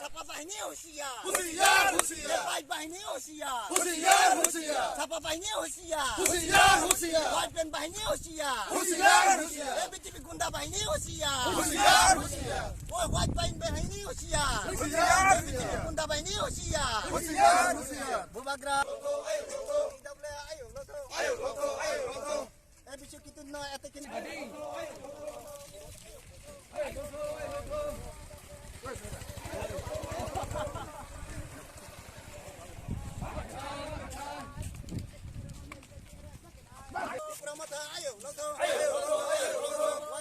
ছাপা বাহিনী হুঁশিয়ার হুঁশিয়ার হুঁশিয়ার হোয়াইট বাহিনী হুঁশিয়ার হুঁশিয়ার হুঁশিয়ার ছাপা বাহিনী হুঁশিয়ার হুঁশিয়ার হুঁশিয়ার হোয়াইট প্যান্ট বাহিনী হুঁশিয়ার হুঁশিয়ার হুঁশিয়ার এবিটিভি গুন্ডা বাহিনী হুঁশিয়ার হুঁশিয়ার হুঁশিয়ার ওই হোয়াইট প্যান্ট বাহিনী হুঁশিয়ার হুঁশিয়ার এবিটিভি গুন্ডা বাহিনী হুঁশিয়ার হুঁশিয়ার হুঁশিয়ার বুবাগ্রা আয়ো রতো এবিসি কিতুন ন এতে কিন Pramata ayo loto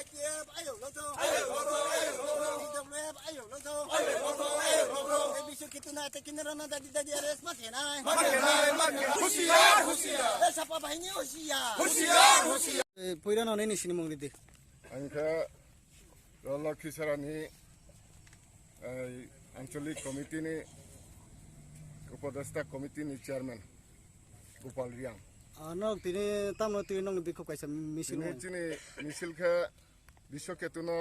YTF ayo loto DWF ayo loto ebisu kituna te kinarana dadi ares makenai হুঁশিয়ার হুঁশিয়ার sapa bahini husiar হুঁশিয়ার হুঁশিয়ার poirana nei ni sini mongdi आंखो लखिसारानि आंचलिक कमिटिनि उपदेष्टा कमिटिनि चेयारमैन गोपाल रियां nok tini tamno tini nong bikho kaisa misil दिनै दिनै मिसिलखो विश्वकेतुनो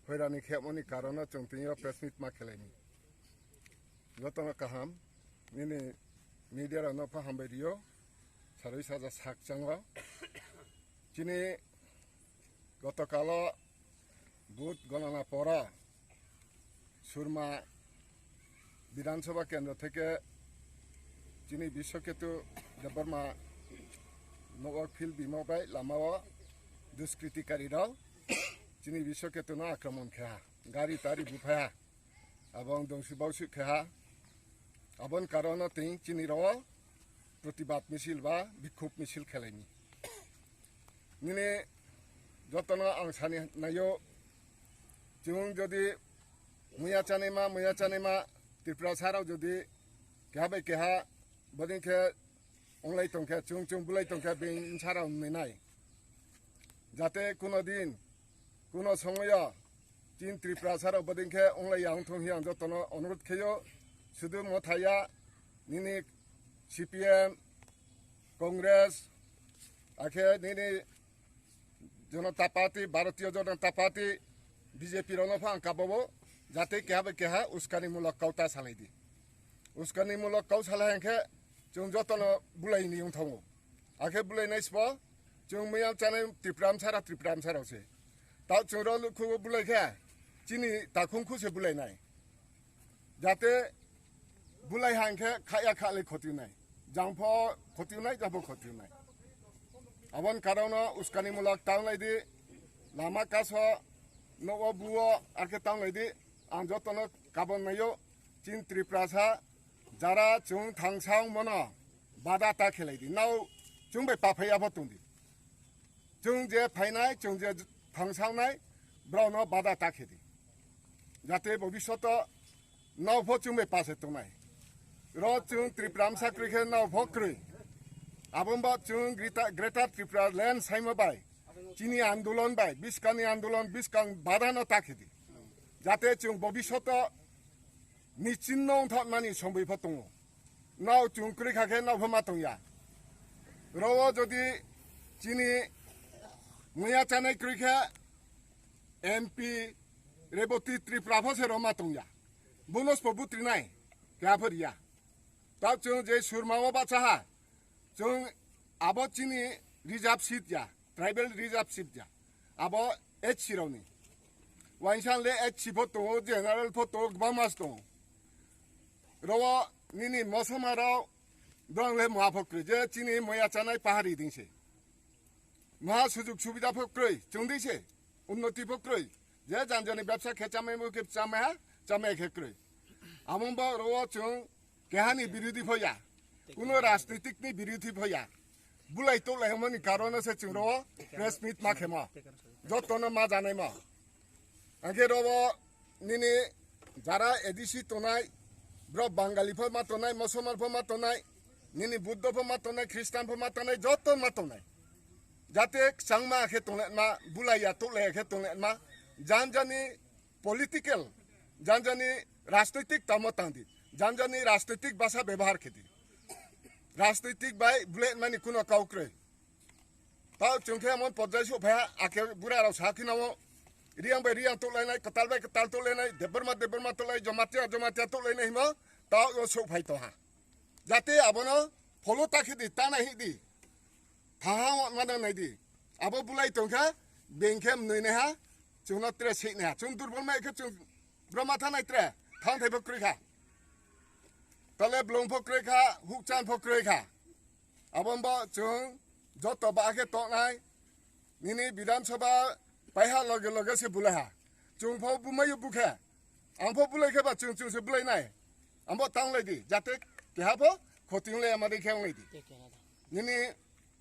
हैरानि खेबमनि कारण जों तिनिया प्रेस मिट मा खेलायनि जतन काहाम निनि मीडिया रनो फाहामबाय दियो सारै साजा साकचांग दिनै गतकाल बुथ गणना परा सुरमा विधानसभा केंद्र থেকে दिनै विश्वकेतु देबरमा नगर फिल्ड बिमाबाय लामाव दुष्कृतिकारीराव दिनै विश्वकेतुनो आक्रमण खेहा गाड़ी तारी बुफाया এবং দংশি বাউসি খেহা আবন কারণ তিন চিনি রাও প্রতিবাদ মিছিল বা বিক্ষোভ মিছিল খেলাইনি নিনে যতন আং সানি নাইও जों যদি मैया चानेमा त्रिपुरा साराव যদি केहाबाय केहा बदिनखे अंलाय तंखे चुं बुलाय तंखे बेन साराव नुनाय जाते कोनो दिन कोनो समय तीन त्रिपुरा साराव बदिनखे अंलाय आं थंहियां जतन अनुरोध खेयो सुदु मथाया निनि CPM कांग्रेस आखे निनि जनता party Bharatiya Janata party BJP रनफा अंकाबो जाते केहा उसकानिमूलक काउता सालायदि उसकानिमूलक काउ सालायखे जों जतन बुलायनि उंथावो आखे बुलायनायसबो जों मैया चाने त्रिपुराम सारावसे ता जों रलुखु बुलायखे चिनि ताखुंखुसे बुलायनाय जाते बुलाय हांखे खाया खाले खतिनाय जांफो खतिनाय जाबो खतिनाय आबन कारण उसकानिमूलक तांलायदि लामा कासो नवा बुओ आखे तांलायदि आं जतन गाबोन नायो चिन त्रिपुरासा जारा जों थांसाव मनो बादा ता खेलायदि नाव जों बे पाफायाबो दंदि जों जे फायनाय जों जे थांसावनाय ब्राउनो बादा ता खेदि जाते भबिष्यत नावफो जों बे पासे तंनाय र जों त्रिपुराम साख्रिखे नावफो क्रै आबोंबा जों ग्रेटार त्रिपुरा लैंड साइमाबाय चिनी आंदोलन बाय बिस्कानी आंदोलन बिस्कां बादानो ताखेदि जाते जों भबिष्यत निचिन्न अंथामानि संबैफो दङ नाव जों क्रिखाखे नावफो मा दंया रव जदि चिनी मैया चानाय क्रिखे MP रेबती त्रिपुराफो सेरो मा दंया बुनसपो बुत्रिनाय गाफोरिया ता जों जे सुरमाव बाचाहा जों आबो चिनी रिजार्व सीट या ट्राइबल रिजार्व सीट या आबो HC रावनि वाइनसानले HC फोटो जनरल फोटो गबामास दं रवा निनि मसमाराव दंले महाफक्रि जे चिनि मैया चानाय पाहारि दिंसे महा सुजुग सुबिदा फक्रै जोंदिसे उन्नति फक्रै जे जानजनि व्यवसा खेचामे मुखे चामे खेक्रै आमंबा रवा जों केहानि विरोधी भया कुनो राजनीतिकनि विरोधी भया बुलाय तो लायमनि कारण से जों रवा प्रेस मिट मा खेमा जतन मा जानाय मा आगे रवा निनि जारा एडिसि तनाय ब्र बांगालीफोर मा तनाय मुसलमानफोर मा तनाय निनि बुद्धफोर मा तनाय ख्रिस्टानफोर मा तनाय जतन मा तनाय जाते चांगमा खे तनाय मा बुलाया तो लाय खे तनाय मा जानजानि पॉलिटिकल जानजानि राजनीतिक तामतांदि जानजानि राजनीतिक भाषा व्यवहार खेदि राजनीतिक बाय बुले मानि कुनो काउक्रे ता जोंखे मन पर्याय सफाया आखे बुराराव साखिनाव riang by riang tulainai ketal by ketal tulainai deberma tulai jomatia tulainai himo tau yo sok phai to ha jate abono pholo takhidi tana hidi thaha madang nai di abo bulai tongkha bengkem noine ha chungna tre sikne ha chung durbol mai kha chung brahma thanai tre thang thai bokri kha tale blong bokri kha hukchan bokri kha abomba chung joto ba ke to nai nini বিধান সভা পাইহা লগে লগে সে বুলাই হা chung phau bumayu bukha ang phau bulai khaba chung se bulai nai ambo tang lai di jate ke ha pho khoting le amade khang lai di nini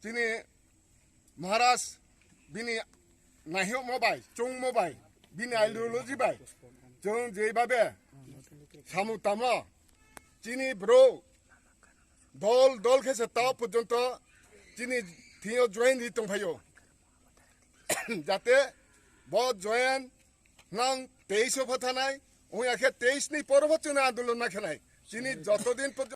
tini maharaj bini nahyo mobai chung mobai bini ideology bai chung je babe samu tamlo tini bro dol khese ta porjonto tini thio join di tong phayo যাতে বদ join নাং 23 ফথানাই ওই আখে 23 নি পরবর্তী আন্দোলন না খেলাই তিনি যতদিন পর্যন্ত